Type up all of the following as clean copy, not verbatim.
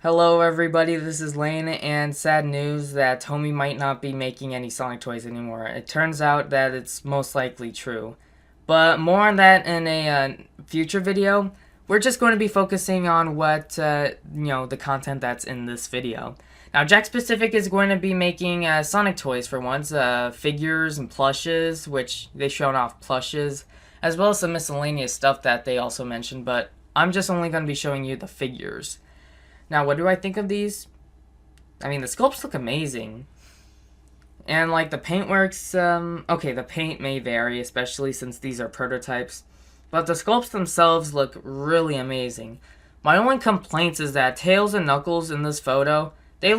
Hello everybody, this is Lane, and sad news that TOMY might not be making any Sonic toys anymore. It turns out that it's most likely true. But more on that in a future video. We're just going to be focusing on what, the content that's in this video. Now, Jakks Pacific is going to be making Sonic toys for once, figures and plushes, which they showed off plushes, as well as some miscellaneous stuff that they also mentioned, but I'm just only going to be showing you the figures. Now, what do I think of these? I mean, the sculpts look amazing. And, like, the paintworks, okay, the paint may vary, especially since these are prototypes. But the sculpts themselves look really amazing. My only complaint is that Tails and Knuckles in this photo, they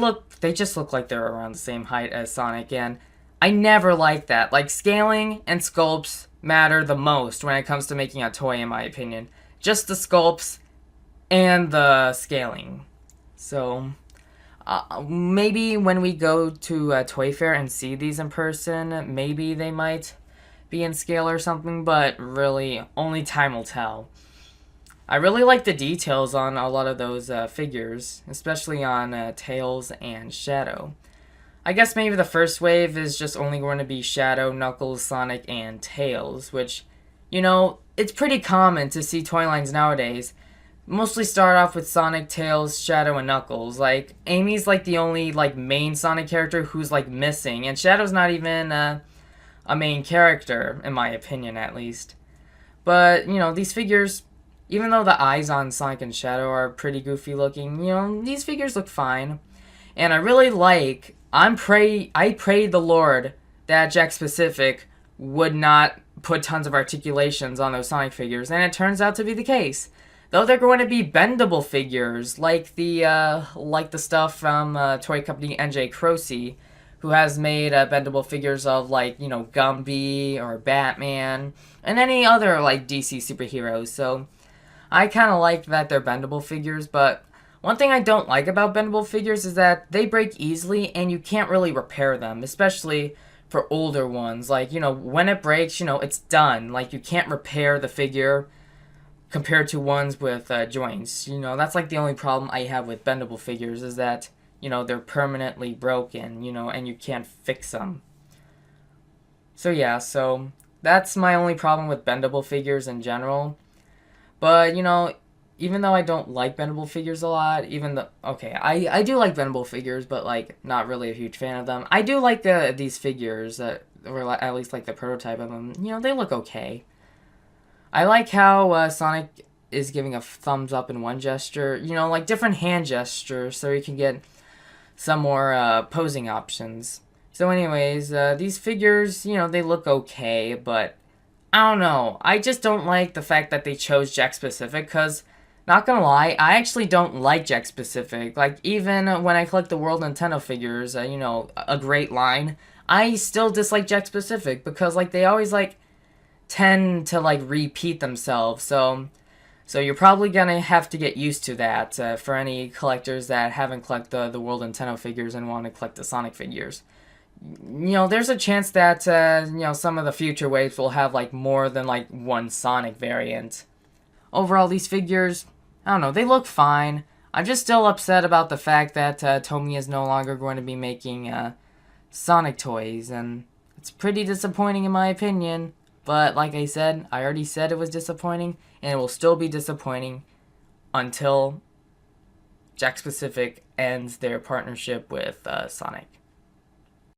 just look like they're around the same height as Sonic, and I never like that. Like, scaling and sculpts matter the most when it comes to making a toy, in my opinion. Just the sculpts and the scaling. So, maybe when we go to a toy fair and see these in person, maybe they might be in scale or something, but really, only time will tell. I really like the details on a lot of those figures, especially on Tails and Shadow. I guess maybe the first wave is just only going to be Shadow, Knuckles, Sonic, and Tails, which, it's pretty common to see toy lines nowadays mostly start off with Sonic, Tails, Shadow, and Knuckles. Like, Amy's, like, the only, like, main Sonic character who's, like, missing. And Shadow's not even a main character, in my opinion, at least. But, these figures, even though the eyes on Sonic and Shadow are pretty goofy looking, these figures look fine. And I really like, I prayed the Lord that Jakks Pacific would not put tons of articulations on those Sonic figures. And it turns out to be the case. Though they're going to be bendable figures, like the stuff from toy company NJ Croce, who has made bendable figures of, like, Gumby or Batman, and any other, like, DC superheroes. So, I kind of like that they're bendable figures, but one thing I don't like about bendable figures is that they break easily, and you can't really repair them, especially for older ones. Like, when it breaks, it's done. Like, you can't repair the figure compared to ones with joints. That's like the only problem I have with bendable figures is that, they're permanently broken, and you can't fix them. So yeah, so that's my only problem with bendable figures in general. But, even though I don't like bendable figures a lot, I do like bendable figures, but, like, not really a huge fan of them. I do like these figures, or at least like the prototype of them. They look okay. I like how Sonic is giving a thumbs up in one gesture, like different hand gestures, so you can get some more posing options. So anyways, these figures, they look okay, but I don't know. I just don't like the fact that they chose Jakks Pacific, because, not gonna lie, I actually don't like Jakks Pacific. Like, even when I collect the World Nintendo figures, a great line, I still dislike Jakks Pacific, because, like, they always, like, tend to, like, repeat themselves, so you're probably gonna have to get used to that for any collectors that haven't collected the World Nintendo figures and want to collect the Sonic figures. There's a chance that, some of the future waves will have, like, more than, like, one Sonic variant. Overall, these figures, I don't know, they look fine. I'm just still upset about the fact that TOMY is no longer going to be making Sonic toys, and it's pretty disappointing in my opinion. But like I said, I already said it was disappointing, and it will still be disappointing until Jakks Pacific ends their partnership with Sonic.